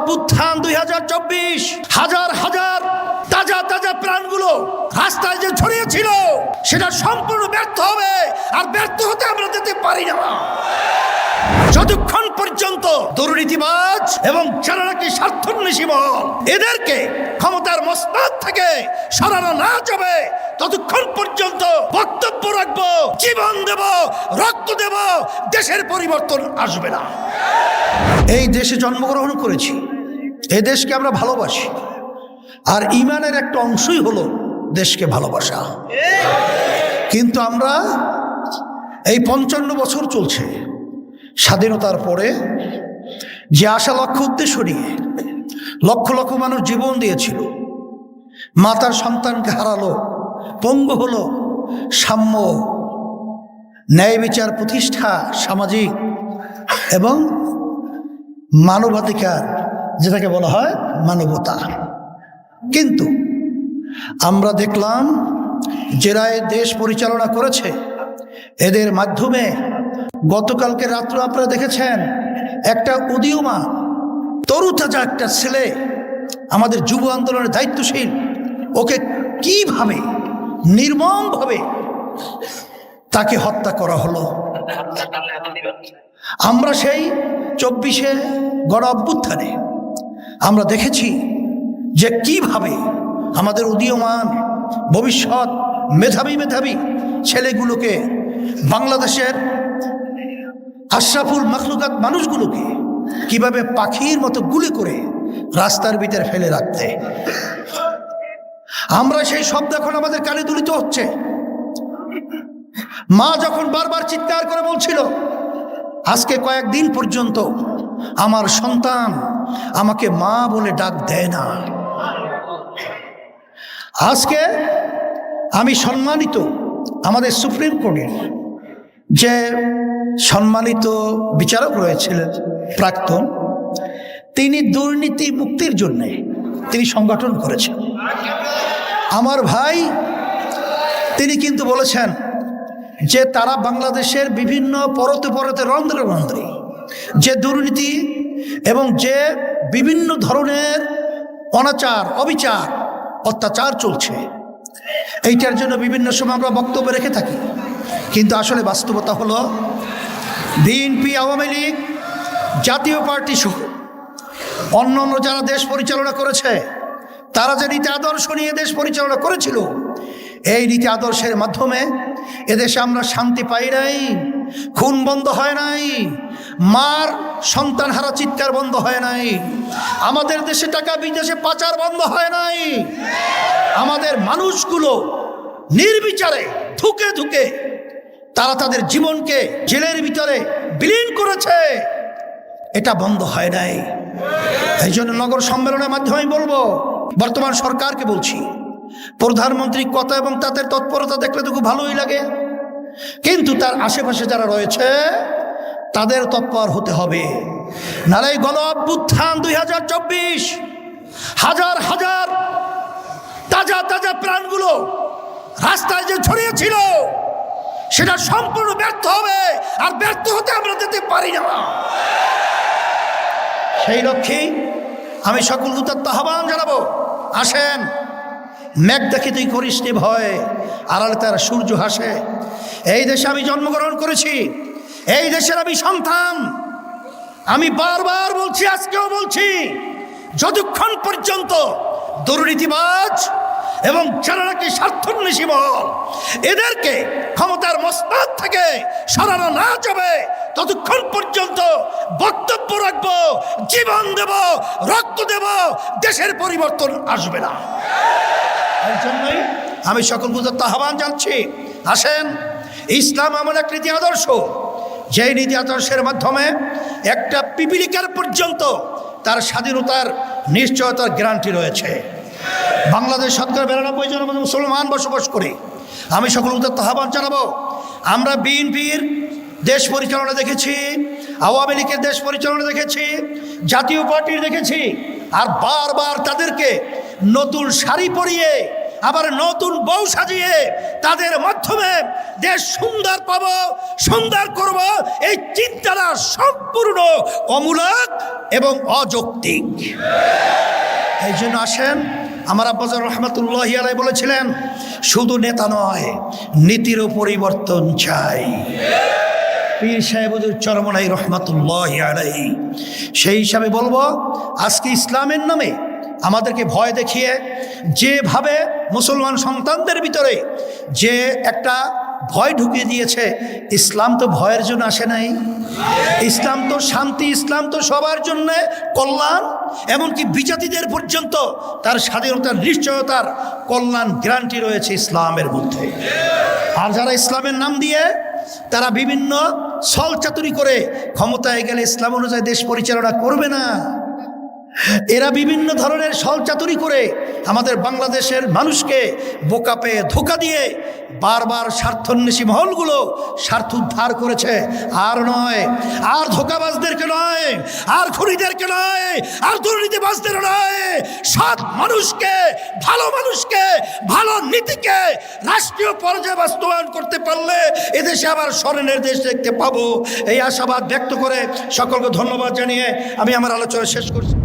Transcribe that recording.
অভ্যুত্থান 2024 হাজার হাজার তাজা তাজা প্রাণগুলো রাস্তায় যে ছড়িয়েছিল সেটা সম্পূর্ণ ব্যর্থ হবে, আর ব্যর্থ হতে আমরা যেতে পারি না যতক্ষণ পর্যন্ত দুর্নীতিবাজ এবং যারা নাকি স্বার্থান্বেষী মহল এদেরকে ক্ষমতার মসনদ থেকে সরানো না যাবে ততক্ষণ পর্যন্ত বক্তব্য রাখবো, জীবন দেব, রক্ত দেব, দেশের পরিবর্তন আসবে না। এই দেশে জন্মগ্রহণ করেছি, এই দেশকে আমরা ভালোবাসি, আর ইমানের একটা অংশই হলো দেশকে ভালোবাসা। কিন্তু আমরা এই 55 বছর চলছে স্বাধীনতার পরে যে আশা লক্ষ্য উদ্দেশ্য নিয়ে লক্ষ লক্ষ মানুষ জীবন দিয়েছিল, মাতার সন্তানকে হারালো, পঙ্গু হলো, সাম্য, ন্যায় বিচার প্রতিষ্ঠা, সামাজিক এবং মানবাধিকার যেটাকে বলা হয় মানবতা। কিন্তু আমরা দেখলাম যারা দেশ পরিচালনা করেছে এদের মাধ্যমে গতকালকে রাত্রে আপনারা দেখেছেন একটা উদীয়মান তরুতাজা একটা ছেলে, আমাদের যুব আন্দোলনের দায়িত্বশীল, ওকে কিভাবে নির্মমভাবে তাকে হত্যা করা হলো। আমরা সেই 24শে গণ অভ্যুত্থানে আমরা দেখেছি যে কিভাবে আমাদের উদীয়মান ভবিষ্যৎ মেধাবী ছেলেগুলোকে, বাংলাদেশের আশরাফুল মাখলুকাত মানুষগুলোকে কিভাবে পাখির মতো গুলি করে রাস্তার ভিতরে ফেলে রাখতে। আমরা সেই শব্দ এখন আমাদের কানে দুলিত হচ্ছে। মা যখন বারবার চিৎকার করে বলছিল, আজকে কয়েকদিন পর্যন্ত আমার সন্তান আমাকে মা বলে ডাক দেয় না। আজকে আমি সম্মানিত আমাদের সুপ্রিম কোর্টের যে সম্মানিত বিচারক রয়েছিলেন প্রাক্তন, তিনি দুর্নীতি মুক্তির জন্য তিনি সংগঠন করেছেন। আমার ভাই তিনি কিন্তু বলেছেন যে তারা বাংলাদেশের বিভিন্ন পরতে পরতে রন্ধ্রে রন্ধ্রে যে দুর্নীতি এবং যে বিভিন্ন ধরনের অনাচার, অবিচার, অত্যাচার চলছে, এইটার জন্য বিভিন্ন সময় আমরা বক্তব্য রেখে থাকি। কিন্তু আসলে বাস্তবতা হলো বিএনপি, আওয়ামী লীগ, জাতীয় পার্টি সহ অন্যান্য যারা দেশ পরিচালনা করেছে, তারা যে নীতি আদর্শ নিয়ে দেশ পরিচালনা করেছিল, এই নীতি আদর্শের মাধ্যমে এদেশে আমরা শান্তি পাই নাই, খুন বন্ধ হয় নাই, মার সন্তান হারা চিৎকার বন্ধ হয় নাই, আমাদের দেশে টাকা বিদেশে পাচার বন্ধ হয় নাই, আমাদের মানুষগুলো নির্বিচারে ধুকে ধুকে তারা তাদের জীবনকে জেলের ভিতরে বিলীন করেছে, এটা বন্ধ হয় নাই। এই জন্য নগর সম্মেলনের মাধ্যমে আমি বলবো, বর্তমান সরকারকে বলছি, প্রধানমন্ত্রীর কথা এবং তাদের তৎপরতা দেখলে তো খুব ভালোই লাগে, কিন্তু তার আশেপাশে যারা রয়েছে তাদের তৎপর হতে হবে। নারে গণ অভ্যুত্থান 2024 হাজার হাজার তাজা তাজা প্রাণগুলো রাস্তায় যে ছড়িয়েছিল সেটা সম্পূর্ণ ব্যর্থ হবে, আর ব্যর্থ হতে আমরা যেতে পারি না। সেই লক্ষ্যে আমি সকল দূতাত্ম আহ্বান জানাবো, আসেন, মেঘ দেখে তুই করিস নি ভয়, আড়ালে তার সূর্য হাসে। এই দেশে আমি জন্মগ্রহণ করেছি, এই দেশের আমি সন্তান। আমি বারবার বলছি, আজকেও বলছি, যতক্ষণ পর্যন্ত দুর্নীতিবাজ এবং যারা নাকি স্বার্থান্বেষী মহল এদেরকে ক্ষমতার মসনদ থেকে সরানো না যাবে ততক্ষণ পর্যন্ত বক্তব্য রাখবো, জীবন দেব, রক্ত দেব, দেশের পরিবর্তন আসবে না। এই জন্যই আমি সকল বুঝতে আহ্বান জানছি, আসেন, ইসলাম এমন এক নীতি আদর্শ, যেই নীতি আদর্শের মাধ্যমে একটা পিপিলিকার পর্যন্ত তার স্বাধীনতার নিশ্চয়তার গ্যারান্টি রয়েছে। বাংলাদেশ শতকরা 92 জন মুসলমান বসবাস করে। আমি সকল উদাত্ত আহ্বান জানাবো, আমরা বিএনপির দেশ পরিচালনা দেখেছি, আওয়ামী লীগের দেশ পরিচালনা দেখেছি, জাতীয় পার্টির দেখেছি, আর বারবার তাদেরকে নতুন শাড়ি পরিয়ে আবার নতুন বউ সাজিয়ে তাদের মধ্য মাধ্যমে দেশ সুন্দর পাবো, সুন্দর করব, এই চিন্তাটা সম্পূর্ণ অমূলক এবং অযৌক্তিক। এই জন্য আসেন, আমার আব্বাজান রহমতুল্লাহি আলাইহি বলেছিলেন, শুধু নেতা নয়, নীতিরও পরিবর্তন চাই। পীর সাহেব হুজুর চরমনাই রহমতুল্লাহি আলাইহি। সেই হিসাবে বলবো, আজকে ইসলামের নামে আমাদেরকে ভয় দেখিয়ে যেভাবে মুসলমান সন্তানদের ভিতরে যে একটা ভয় ঢুকিয়ে দিয়েছে, ইসলাম তো ভয়ের জন্য আসে নাই। ইসলাম তো শান্তি, ইসলাম তো সবার জন্য কল্যাণ, এমনকি বিজাতিদের পর্যন্ত তার স্বাধীনতার, নিশ্চয়তার কল্যাণ গ্যারান্টি রয়েছে ইসলামের মধ্যে। আর যারা ইসলামের নাম দিয়ে তারা বিভিন্ন ছল চাতুরি করে ক্ষমতায় গেলে ইসলাম অনুযায়ী দেশ পরিচালনা করবে না। এরা বিভিন্ন ধরনের ছল চাতুরি করে আমাদের বাংলাদেশের মানুষকে বোকা পেয়ে ধোঁকা দিয়ে বারবার স্বার্থন্বেষী মহলগুলো স্বার্থ উদ্ধার করেছে। আর নয়, আর ধোঁকাবাজদেরকে নয়, আর খুনিদেরকে নয়, আর দুর্নীতিবাজদের নয়, সৎ মানুষকে, ভালো মানুষকে, ভালো নীতিকে রাষ্ট্রীয় পর্যায়ে বাস্তবায়ন করতে পারলে এদেশে আবার স্বর্ণের দেশ দেখতে পাবো। এই আশাবাদ ব্যক্ত করে সকলকে ধন্যবাদ জানিয়ে আমি আমার আলোচনা শেষ করছি।